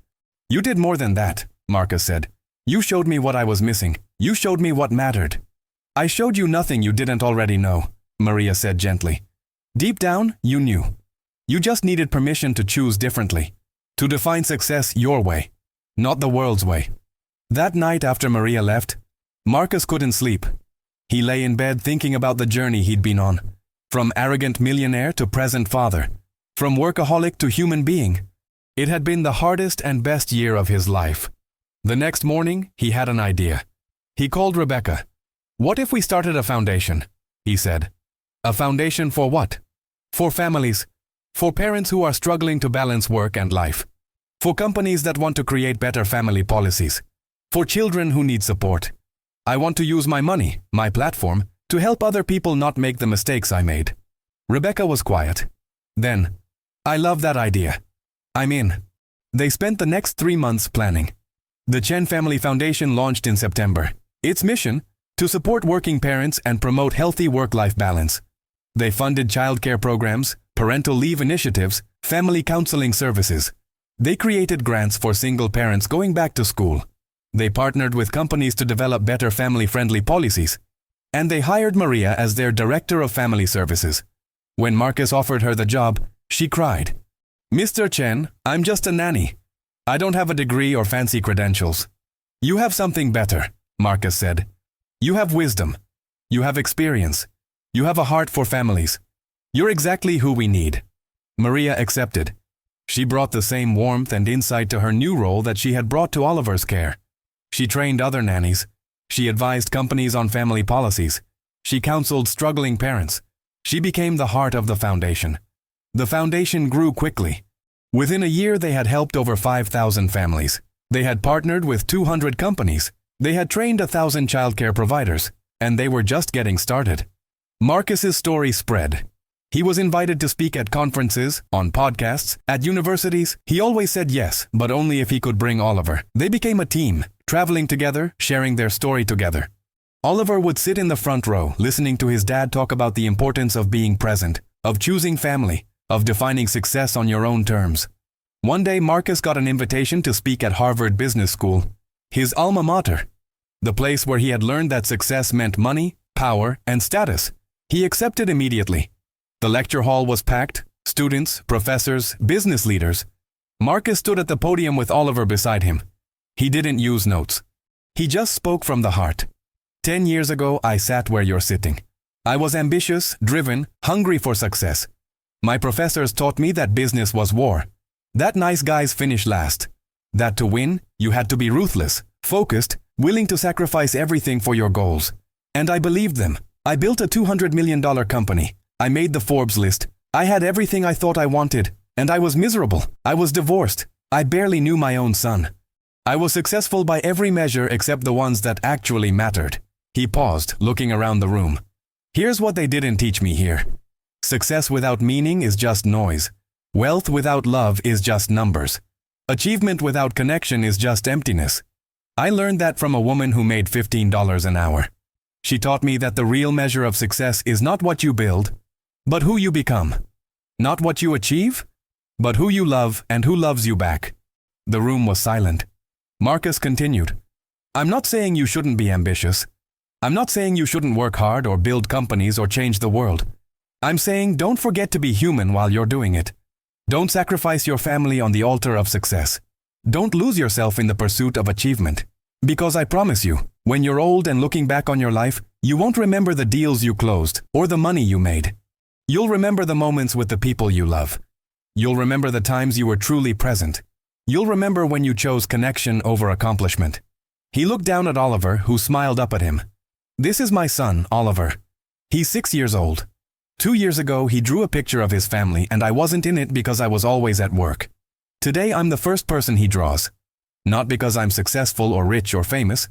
[SPEAKER 1] "You did more than that," Marcus said. "You showed me what I was missing. You showed me what mattered." "I showed you nothing you didn't already know," Maria said gently. "Deep down, you knew. You just needed permission to choose differently, to define success your way, not the world's way." That night after Maria left, Marcus couldn't sleep. He lay in bed thinking about the journey he'd been on, from arrogant millionaire to present father, from workaholic to human being. It had been the hardest and best year of his life. The next morning, he had an idea. He called Rebecca. "What if we started a foundation?" he said. "A foundation for what?" "For families. For parents who are struggling to balance work and life. For companies that want to create better family policies. For children who need support. I want to use my money, my platform, to help other people not make the mistakes I made." Rebecca was quiet. Then, "I love that idea. I'm in." They spent the next 3 months planning. The Chen Family Foundation launched in September. Its mission, to support working parents and promote healthy work-life balance. They funded childcare programs, parental leave initiatives, family counseling services. They created grants for single parents going back to school. They partnered with companies to develop better family-friendly policies. And they hired Maria as their director of family services. When Marcus offered her the job, she cried, "Mr. Chen, I'm just a nanny. I don't have a degree or fancy credentials." "You have something better," Marcus said. "You have wisdom. You have experience. You have a heart for families. You're exactly who we need." Maria accepted. She brought the same warmth and insight to her new role that she had brought to Oliver's care. She trained other nannies. She advised companies on family policies. She counseled struggling parents. She became the heart of the foundation. The foundation grew quickly. Within a year, they had helped over 5,000 families. They had partnered with 200 companies. They had trained 1,000 childcare providers, and they were just getting started. Marcus's story spread. He was invited to speak at conferences, on podcasts, at universities. He always said yes, but only if he could bring Oliver. They became a team, traveling together, sharing their story together. Oliver would sit in the front row, listening to his dad talk about the importance of being present, of choosing family, of defining success on your own terms. One day, Marcus got an invitation to speak at Harvard Business School, his alma mater, the place where he had learned that success meant money, power, and status. He accepted immediately. The lecture hall was packed, students, professors, business leaders. Marcus stood at the podium with Oliver beside him. He didn't use notes. He just spoke from the heart. 10 years ago, I sat where you're sitting. I was ambitious, driven, hungry for success. My professors taught me that business was war. That nice guys finish last. That to win, you had to be ruthless, focused, willing to sacrifice everything for your goals. And I believed them. I built a $200 million company. I made the Forbes list. I had everything I thought I wanted. And I was miserable. I was divorced. I barely knew my own son. I was successful by every measure except the ones that actually mattered. He paused, looking around the room. Here's what they didn't teach me here. Success without meaning is just noise. Wealth without love is just numbers. Achievement without connection is just emptiness. I learned that from a woman who made $15 an hour. She taught me that the real measure of success is not what you build, but who you become. Not what you achieve, but who you love and who loves you back. The room was silent. Marcus continued. I'm not saying you shouldn't be ambitious. I'm not saying you shouldn't work hard or build companies or change the world. I'm saying don't forget to be human while you're doing it. Don't sacrifice your family on the altar of success. Don't lose yourself in the pursuit of achievement. Because I promise you, when you're old and looking back on your life, you won't remember the deals you closed or the money you made. You'll remember the moments with the people you love. You'll remember the times you were truly present. You'll remember when you chose connection over accomplishment. He looked down at Oliver, who smiled up at him. "This is my son, Oliver. He's 6 years old. 2 years ago, he drew a picture of his family and I wasn't in it because I was always at work. Today, I'm the first person he draws. Not because I'm successful or rich or famous,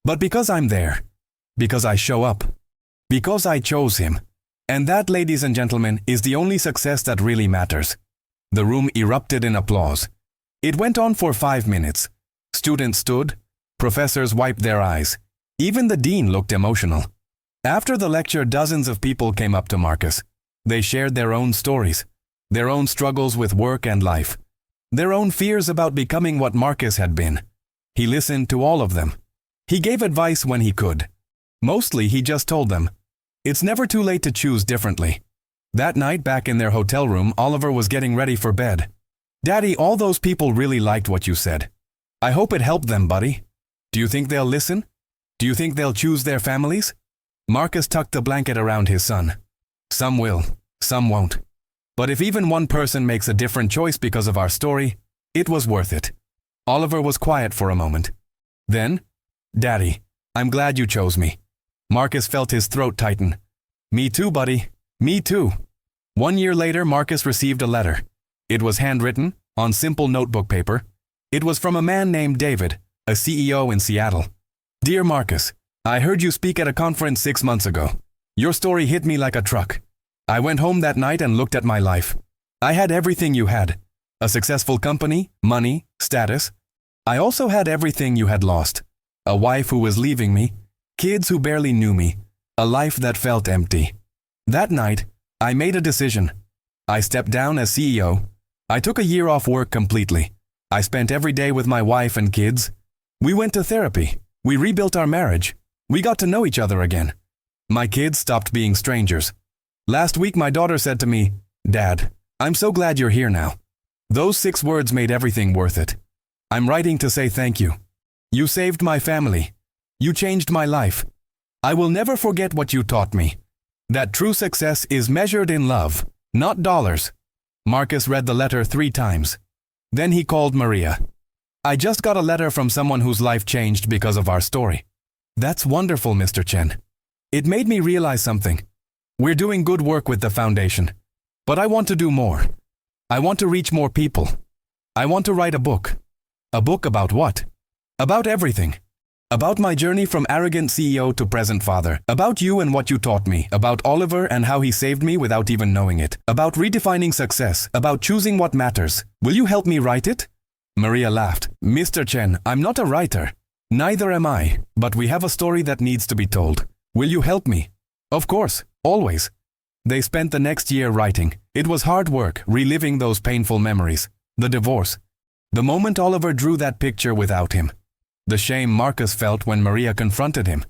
[SPEAKER 1] but because I'm there. Because I show up. Because I chose him. And that, ladies and gentlemen, is the only success that really matters." The room erupted in applause. It went on for 5 minutes. Students stood. Professors wiped their eyes. Even the dean looked emotional. After the lecture, dozens of people came up to Marcus. They shared their own stories, their own struggles with work and life, their own fears about becoming what Marcus had been. He listened to all of them. He gave advice when he could. Mostly, he just told them, "It's never too late to choose differently." That night, back in their hotel room, Oliver was getting ready for bed. "Daddy, all those people really liked what you said. I hope it helped them, buddy. Do you think they'll listen? Do you think they'll choose their families?" Marcus tucked the blanket around his son. "Some will, some won't. But if even one person makes a different choice because of our story, it was worth it." Oliver was quiet for a moment. Then, "Daddy, I'm glad you chose me." Marcus felt his throat tighten. "Me too, buddy. Me too." 1 year later, Marcus received a letter. It was handwritten, on simple notebook paper. It was from a man named David, a CEO in Seattle. "Dear Marcus, I heard you speak at a conference 6 months ago. Your story hit me like a truck. I went home that night and looked at my life. I had everything you had. A successful company, money, status. I also had everything you had lost. A wife who was leaving me, kids who barely knew me, a life that felt empty. That night, I made a decision. I stepped down as CEO. I took a year off work completely. I spent every day with my wife and kids. We went to therapy. We rebuilt our marriage. We got to know each other again. My kids stopped being strangers. Last week, my daughter said to me, 'Dad, I'm so glad you're here now.' Those 6 words made everything worth it. I'm writing to say thank you. You saved my family. You changed my life. I will never forget what you taught me. That true success is measured in love, not dollars." Marcus read the letter 3 times. Then he called Maria. "I just got a letter from someone whose life changed because of our story." "That's wonderful, Mr. Chen. It made me realize something. We're doing good work with the foundation. But I want to do more. I want to reach more people. I want to write a book. A book about what? About everything. About my journey from arrogant CEO to present father. About you and what you taught me. About Oliver and how he saved me without even knowing it. About redefining success. About choosing what matters. Will you help me write it?" Maria laughed. "Mr. Chen, I'm not a writer. Neither am I. But we have a story that needs to be told. Will you help me?" "Of course. Always." They spent the next year writing. It was hard work, reliving those painful memories. The divorce. The moment Oliver drew that picture without him. The shame Marcus felt when Maria confronted him.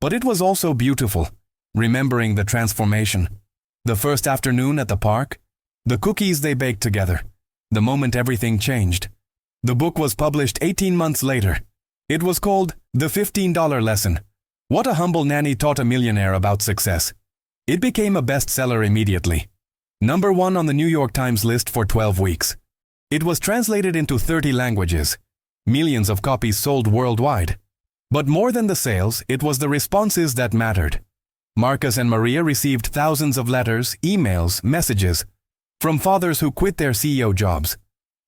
[SPEAKER 1] But it was also beautiful, remembering the transformation. The first afternoon at the park. The cookies they baked together. The moment everything changed. The book was published 18 months later. It was called The $15 Lesson. What a Humble Nanny Taught a Millionaire About Success. It became a bestseller immediately. #1 on the New York Times list for 12 weeks. It was translated into 30 languages. Millions of copies sold worldwide. But more than the sales, it was the responses that mattered. Marcus and Maria received thousands of letters, emails, messages from fathers who quit their CEO jobs,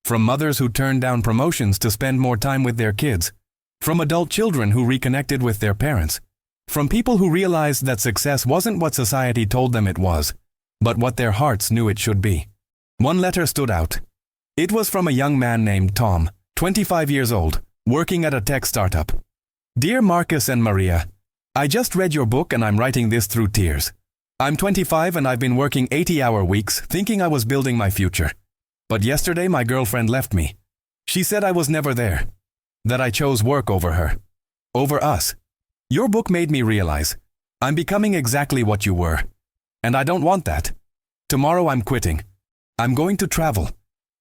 [SPEAKER 1] from mothers who turned down promotions to spend more time with their kids, from adult children who reconnected with their parents, from people who realized that success wasn't what society told them it was, but what their hearts knew it should be. One letter stood out. It was from a young man named Tom, 25 years old, working at a tech startup. "Dear Marcus and Maria, I just read your book and I'm writing this through tears. I'm 25 and I've been working 80-hour weeks thinking I was building my future. But yesterday my girlfriend left me. She said I was never there, that I chose work over her, over us. Your book made me realize I'm becoming exactly what you were, and I don't want that. Tomorrow I'm quitting. I'm going to travel.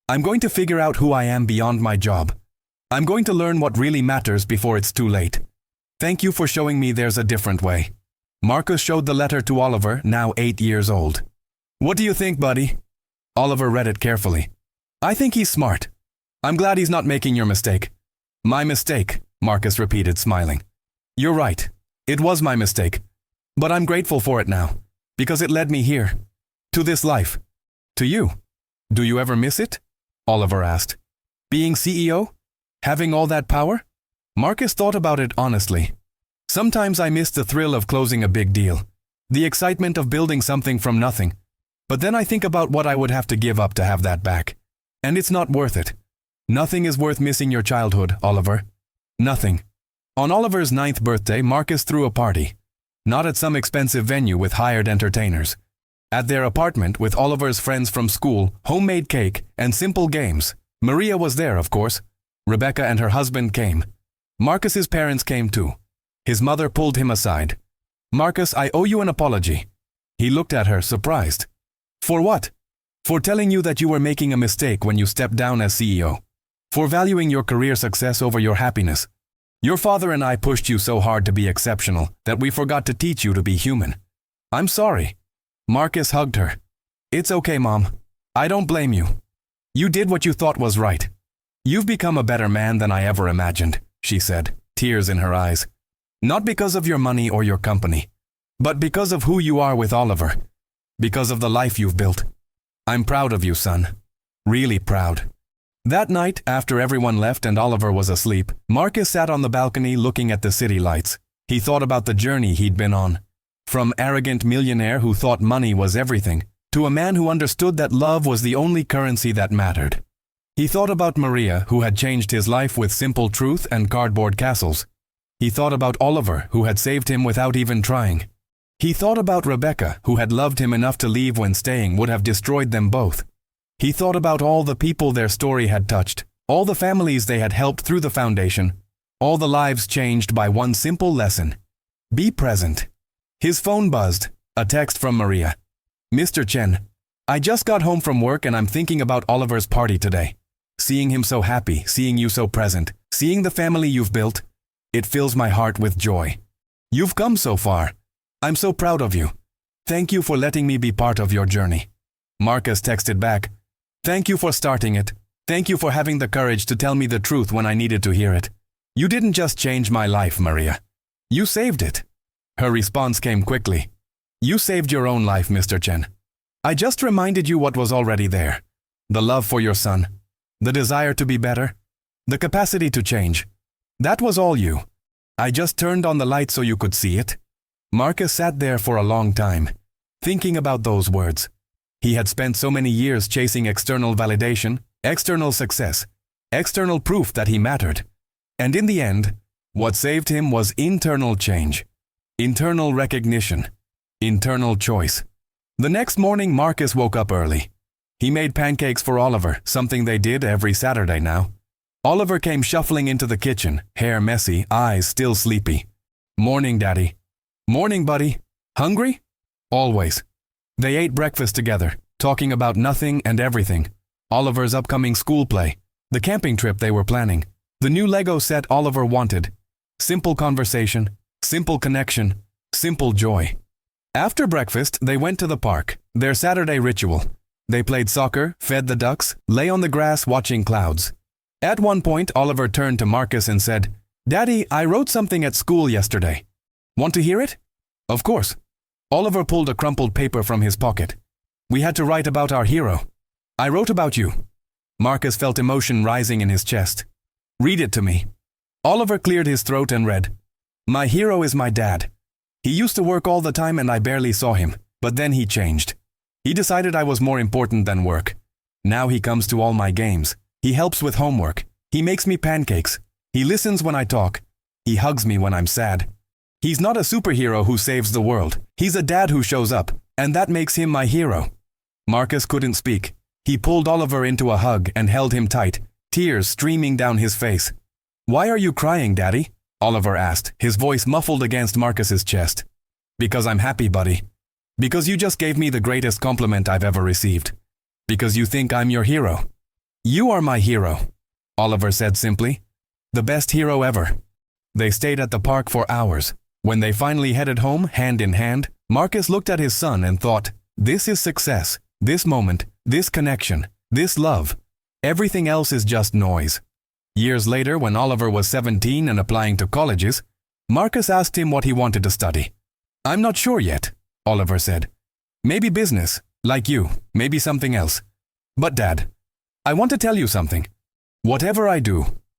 [SPEAKER 1] I'm going to figure out who I am beyond my job. I'm going to learn what really matters before it's too late. Thank you for showing me there's a different way." Marcus showed the letter to Oliver, now 8 years old. "What do you think, buddy?" Oliver read it carefully. "I think he's smart. I'm glad he's not making your mistake. My mistake. Marcus repeated, smiling. You're right. It was my mistake. But I'm grateful for it now, because it led me here. To this life. To you. Do you ever miss it? Oliver asked. Being CEO? Having all that power? Marcus thought about it honestly. Sometimes I miss the thrill of closing a big deal, the excitement of building something from nothing. But then I think about what I would have to give up to have that back. And it's not worth it. Nothing is worth missing your childhood, Oliver. Nothing. On Oliver's 9th birthday, Marcus threw a party. Not at some expensive venue with hired entertainers. At their apartment with Oliver's friends from school, homemade cake, and simple games. Maria was there, of course. Rebecca and her husband came. Marcus's parents came too. His mother pulled him aside. Marcus, I owe you an apology. He looked at her, surprised. For what? For telling you that you were making a mistake when you stepped down as CEO. For valuing your career success over your happiness. Your father and I pushed you so hard to be exceptional that we forgot to teach you to be human. I'm sorry. Marcus hugged her. It's okay, Mom. I don't blame you. You did what you thought was right. You've become a better man than I ever imagined, she said, tears in her eyes. Not because of your money or your company, but because of who you are with Oliver. Because of the life you've built. I'm proud of you, son. Really proud. That night, after everyone left and Oliver was asleep, Marcus sat on the balcony looking at the city lights. He thought about the journey he'd been on. From arrogant millionaire who thought money was everything, to a man who understood that love was the only currency that mattered. He thought about Maria, who had changed his life with simple truth and cardboard castles. He thought about Oliver, who had saved him without even trying. He thought about Rebecca, who had loved him enough to leave when staying would have destroyed them both. He thought about all the people their story had touched, all the families they had helped through the foundation, all the lives changed by one simple lesson. Be present. His phone buzzed, a text from Maria. Mr. Chen, I just got home from work and I'm thinking about Oliver's party today. Seeing him so happy, seeing you so present, seeing the family you've built, it fills my heart with joy. You've come so far. I'm so proud of you. Thank you for letting me be part of your journey. Marcus texted back. Thank you for starting it. Thank you for having the courage to tell me the truth when I needed to hear it. You didn't just change my life, Maria. You saved it. Her response came quickly. You saved your own life, Mr. Chen. I just reminded you what was already there. The love for your son. The desire to be better. The capacity to change. That was all you. I just turned on the light so you could see it. Marcus sat there for a long time, thinking about those words. He had spent so many years chasing external validation, external success, external proof that he mattered. And in the end, what saved him was internal change, internal recognition, internal choice. The next morning, Marcus woke up early. He made pancakes for Oliver, something they did every Saturday now. Oliver came shuffling into the kitchen, hair messy, eyes still sleepy. Morning, Daddy. Morning, buddy. Hungry? Always. They ate breakfast together, talking about nothing and everything. Oliver's upcoming school play, the camping trip they were planning, the new Lego set Oliver wanted. Simple conversation, simple connection, simple joy. After breakfast, they went to the park, their Saturday ritual. They played soccer, fed the ducks, lay on the grass watching clouds. At one point, Oliver turned to Marcus and said, Daddy, I wrote something at school yesterday. Want to hear it? Of course. Oliver pulled a crumpled paper from his pocket. We had to write about our hero. I wrote about you. Marcus felt emotion rising in his chest. Read it to me. Oliver cleared his throat and read. My hero is my dad. He used to work all the time and I barely saw him, but then he changed. He decided I was more important than work. Now he comes to all my games. He helps with homework. He makes me pancakes. He listens when I talk. He hugs me when I'm sad. He's not a superhero who saves the world. He's a dad who shows up, and that makes him my hero. Marcus couldn't speak. He pulled Oliver into a hug and held him tight, tears streaming down his face. Why are you crying, Daddy? Oliver asked, his voice muffled against Marcus's chest. Because I'm happy, buddy. Because you just gave me the greatest compliment I've ever received. Because you think I'm your hero. You are my hero, Oliver said simply. The best hero ever. They stayed at the park for hours. When they finally headed home, hand in hand, Marcus looked at his son and thought, this is success, this moment, this connection, this love. Everything else is just noise. Years later, when Oliver was 17 and applying to colleges, Marcus asked him what he wanted to study. "I'm not sure yet," Oliver said. "Maybe business, like you, maybe something else. But Dad, I want to tell you something. Whatever I do,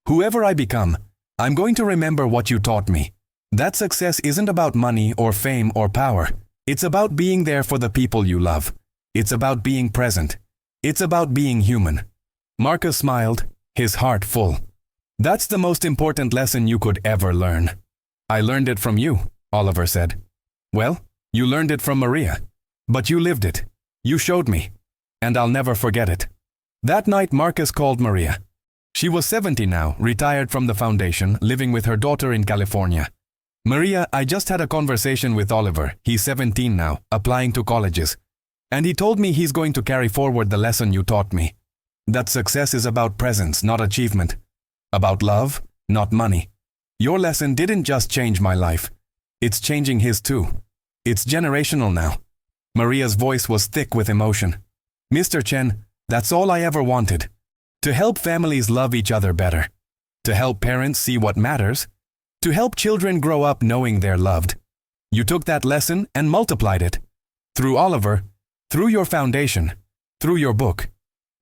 [SPEAKER 1] whoever I become, I'm going to remember what you taught me. That success isn't about money or fame or power. It's about being there for the people you love. It's about being present. It's about being human." Marcus smiled, his heart full. "That's the most important lesson you could ever learn." "I learned it from you," Oliver said. "Well, you learned it from Maria. But you lived it. You showed me. And I'll never forget it." That night, Marcus called Maria. She was 70 now, retired from the foundation, living with her daughter in California. "Maria, I just had a conversation with Oliver. He's 17 now, applying to colleges. And he told me he's going to carry forward the lesson you taught me. That success is about presence, not achievement. About love, not money. Your lesson didn't just change my life. It's changing his too. It's generational now." Maria's voice was thick with emotion. "Mr. Chen, that's all I ever wanted. To help families love each other better. To help parents see what matters. To help children grow up knowing they're loved. You took that lesson and multiplied it. Through Oliver, through your foundation, through your book,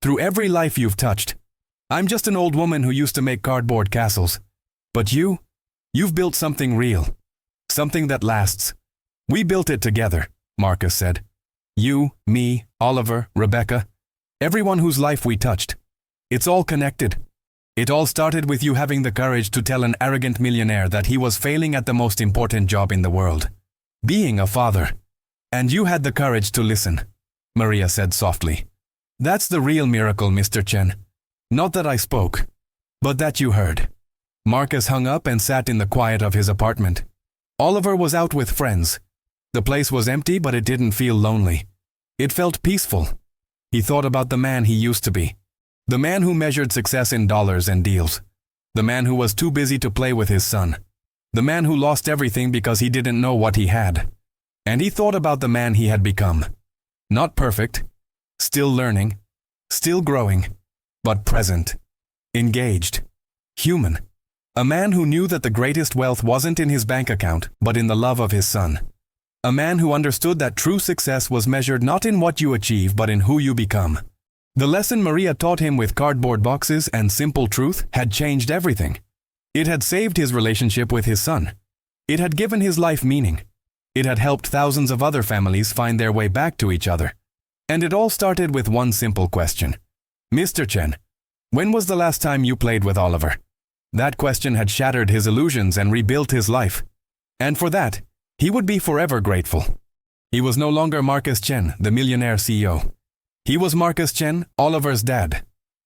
[SPEAKER 1] through every life you've touched. I'm just an old woman who used to make cardboard castles. But you've built something real. Something that lasts. We built it together," Marcus said. "You, me, Oliver, Rebecca, everyone whose life we touched. It's all connected. It all started with you having the courage to tell an arrogant millionaire that he was failing at the most important job in the world. Being a father. And you had the courage to listen," Maria said softly. "That's the real miracle, Mr. Chen. Not that I spoke, but that you heard." Marcus hung up and sat in the quiet of his apartment. Oliver was out with friends. The place was empty, but it didn't feel lonely. It felt peaceful. He thought about the man he used to be. The man who measured success in dollars and deals. The man who was too busy to play with his son. The man who lost everything because he didn't know what he had. And he thought about the man he had become. Not perfect, still learning, still growing, but present, engaged, human. A man who knew that the greatest wealth wasn't in his bank account, but in the love of his son. A man who understood that true success was measured not in what you achieve, but in who you become. The lesson Maria taught him with cardboard boxes and simple truth had changed everything. It had saved his relationship with his son. It had given his life meaning. It had helped thousands of other families find their way back to each other. And it all started with one simple question. "Mr. Chen, when was the last time you played with Oliver?" That question had shattered his illusions and rebuilt his life. And for that, he would be forever grateful. He was no longer Marcus Chen, the millionaire CEO. He was Marcus Chen, Oliver's dad.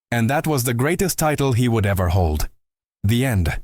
[SPEAKER 1] And that was the greatest title he would ever hold. The end.